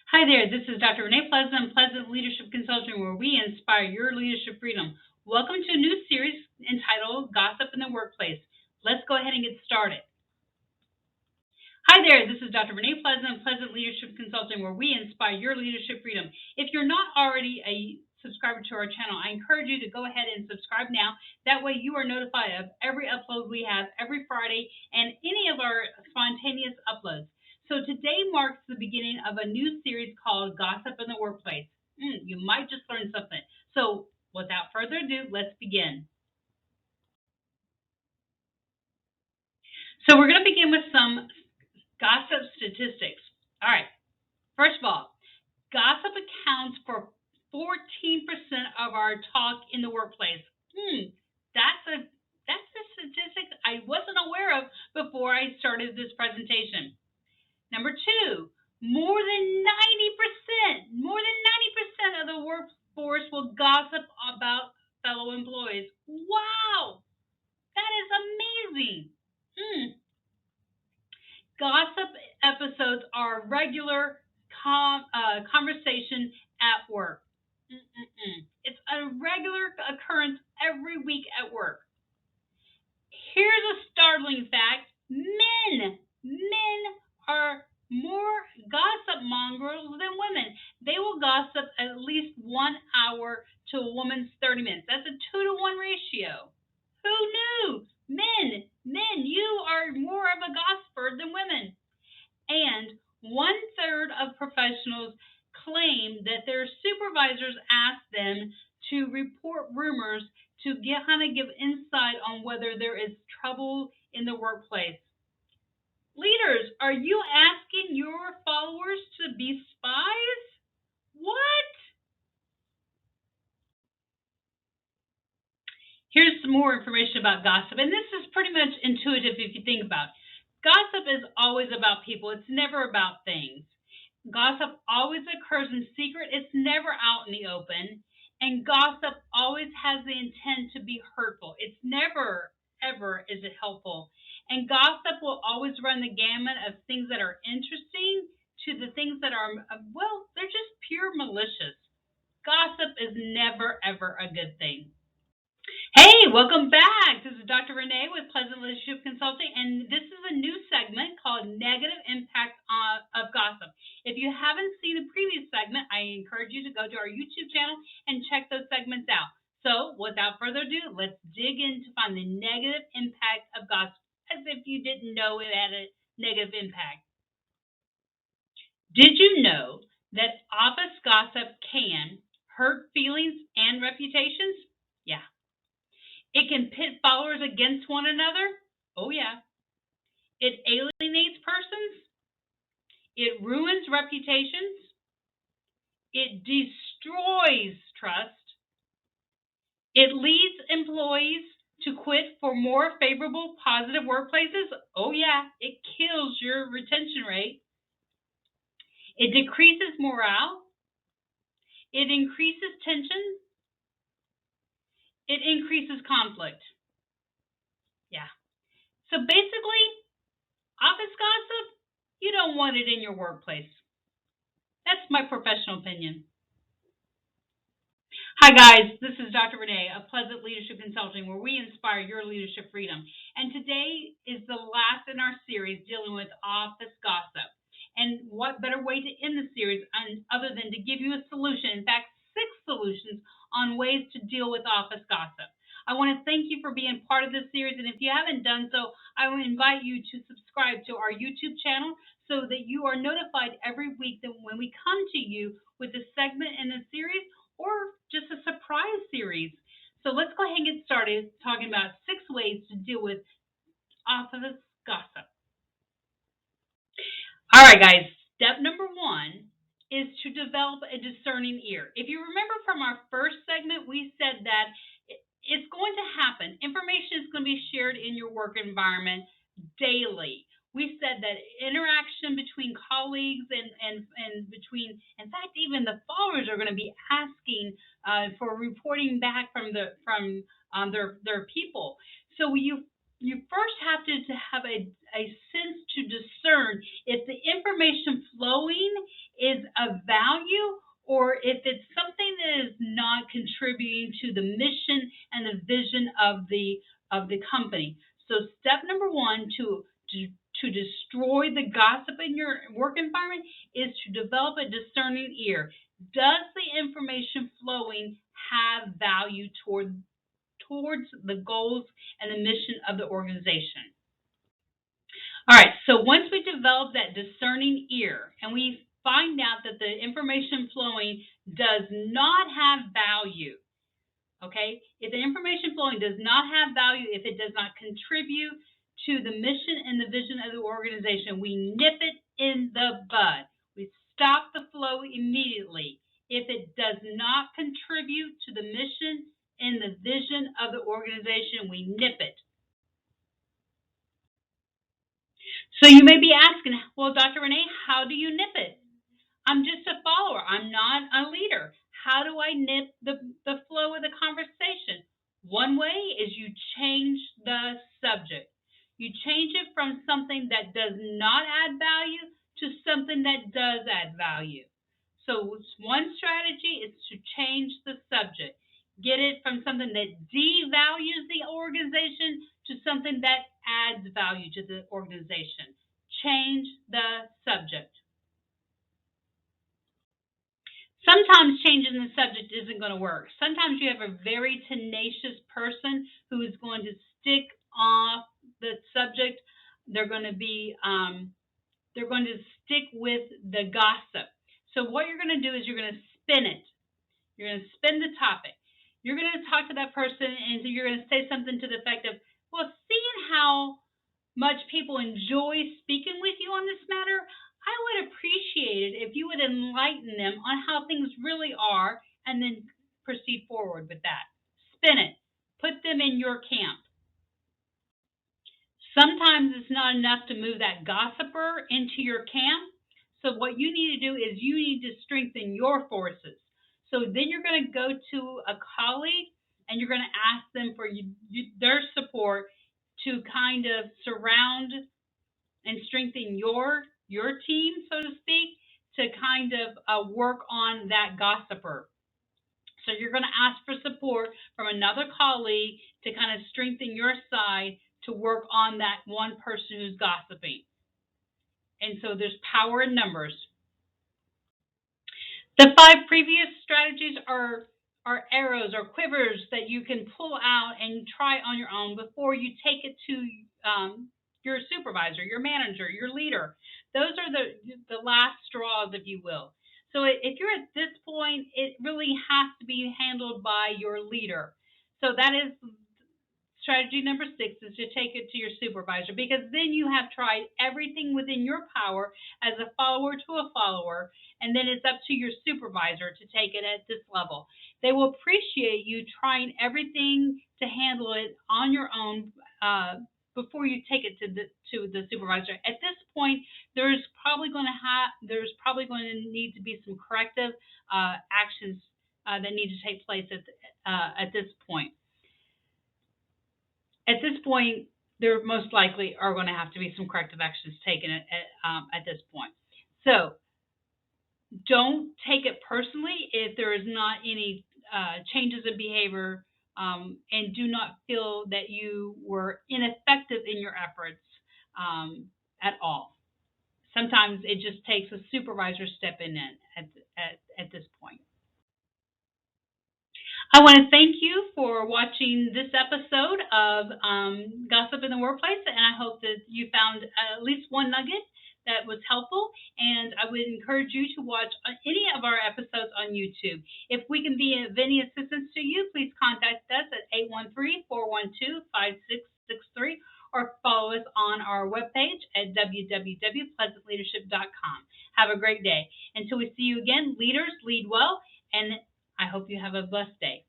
Hi there, this is Dr. Renee Pleasant, Pleasant Leadership Consulting, where we inspire your leadership freedom. Welcome to a new series entitled Gossip in the Workplace. Let's go ahead and get started. Hi there, this is Dr. Renee Pleasant, Pleasant Leadership Consulting, where we inspire your leadership freedom. If you're not already a subscriber to our channel, I encourage you to go ahead and subscribe now. That way you are notified of every upload we have every Friday and any of our spontaneous uploads. So today marks the beginning of a new series called Gossip in the Workplace. You might just learn something. So without further ado, let's begin. So we're going to begin with some gossip statistics. All right. First of all, gossip accounts for 14% of our talk in the workplace. That's a statistic I wasn't aware of before I started this presentation. Number two, more than 90% of the workforce will gossip about fellow employees. Wow, that is amazing. Gossip episodes are a regular conversation at work. It's a regular occurrence every week at work. Here's a startling fact. Men are more gossip mongers than women. They will gossip at least 1 hour to a woman's 30 minutes. That's a 2-to-1 ratio. Who knew? Men, you are more of a gossiper than women. And 1/3 of professionals claim that their supervisors ask them to report rumors to give insight on whether there is trouble in the workplace. Leaders, are you asking your followers to be spies? What? Here's some more information about gossip, and this is pretty much intuitive if you think about it. Gossip is always about people. It's never about things. Gossip always occurs in secret. It's never out in the open. And gossip always has the intent to be hurtful. It's never, ever is it helpful. And gossip will always run the gamut of things that are interesting to the things that are, well, they're just pure malicious. Gossip is never, ever a good thing. Hey, welcome back. This is Dr. Renee with Pleasant Leadership Consulting, and this is a new segment called Negative Impact of Gossip. If you haven't seen the previous segment, I encourage you to go to our YouTube channel and check those segments out. So, without further ado, let's dig in to find the negative impact of gossip, as if you didn't know it had a negative impact. Did you know that office gossip can hurt feelings and reputations? Yeah. It can pit followers against one another. Oh, yeah. It alienates persons. It ruins reputations. It destroys trust. It leads employees to quit for more favorable, positive workplaces. Oh, yeah. It kills your retention rate. It decreases morale. It increases tension. It increases conflict. Yeah. So basically, office gossip, you don't want it in your workplace. That's my professional opinion. Hi guys, this is Dr. Renee of Pleasant Leadership Consulting, where we inspire your leadership freedom. And today is the last in our series dealing with office gossip. And what better way to end the series other than to give you a solution, in fact, 6 solutions on ways to deal with office gossip. I want to thank you for being part of this series, and if you haven't done so, I will invite you to subscribe to our YouTube channel so that you are notified every week that when we come to you with a segment in the series or just a surprise series. So let's go ahead and get started talking about 6 ways to deal with office gossip. All right, guys, step number 1 is to develop a discerning ear. If you remember from our first segment, we said that it's going to happen. Information is going to be shared in your work environment daily. We said that interaction between colleagues and between, in fact, even the followers are going to be asking for reporting back from their people. So you first have to have a sense to discern if the information flowing is of value, or if it's something that is not contributing to the mission and the vision of the company. So step number one to destroy the gossip in your work environment is to develop a discerning ear. Does the information flowing have value towards the goals and the mission of the organization? All right, so once we develop that discerning ear and we find out that the information flowing does not have value, okay? If the information flowing does not have value, if it does not contribute to the mission and the vision of the organization, we nip it in the bud. We stop the flow immediately. If it does not contribute to the mission and the vision of the organization, we nip it. So you may be asking, well, Dr. Renee, how do you nip it? I'm just a follower. I'm not a leader. How do I nip the flow of the conversation? One way is you change the subject. You change it from something that does not add value to something that does add value. So one strategy is to change the subject. Get it from something that devalues the organization to something that adds value to the organization. Change the subject. Sometimes changing the subject isn't going to work. Sometimes you have a very tenacious person who is going to stick off the subject. They're going to stick with the gossip. So what you're going to do is you're going to spin it. You're going to spin the topic. You're going to talk to that person, and so you're going to say something to the effect of, well, seeing how much people enjoy speaking with you on this matter, I would appreciate it if you would enlighten them on how things really are, and then proceed forward with that. Spin it. Put them in your camp. Sometimes it's not enough to move that gossiper into your camp. So what you need to do is you need to strengthen your forces. So then you're going to go to a colleague and you're going to ask them for their support to kind of surround and strengthen your team, so to speak, to kind of work on that gossiper. So you're going to ask for support from another colleague to kind of strengthen your side to work on that one person who's gossiping. And so there's power in numbers. The 5 previous strategies are arrows or quivers that you can pull out and try on your own before you take it to your supervisor, your manager, your leader. Those are the last straws, if you will. So if you're at this point, it really has to be handled by your leader. So that is strategy number 6, is to take it to your supervisor, because then you have tried everything within your power as a follower to a follower, and then it's up to your supervisor to take it at this level. They will appreciate you trying everything to handle it on your own before you take it to the supervisor. At this point, there's probably going to need to be some corrective actions that need to take place at this point. At this point, there most likely are going to have to be some corrective actions taken at this point. So don't take it personally if there is not any changes in behavior, and do not feel that you were ineffective in your efforts at all. Sometimes it just takes a supervisor stepping in at this point. I want to thank you for watching this episode of Gossip in the Workplace, and I hope that you found at least one nugget that was helpful, and I would encourage you to watch any of our episodes on YouTube. If we can be of any assistance to you, please contact us at 813-412-5663 or follow us on our webpage at www.pleasantleadership.com. Have a great day. Until we see you again, leaders, lead well, and I hope you have a blessed day.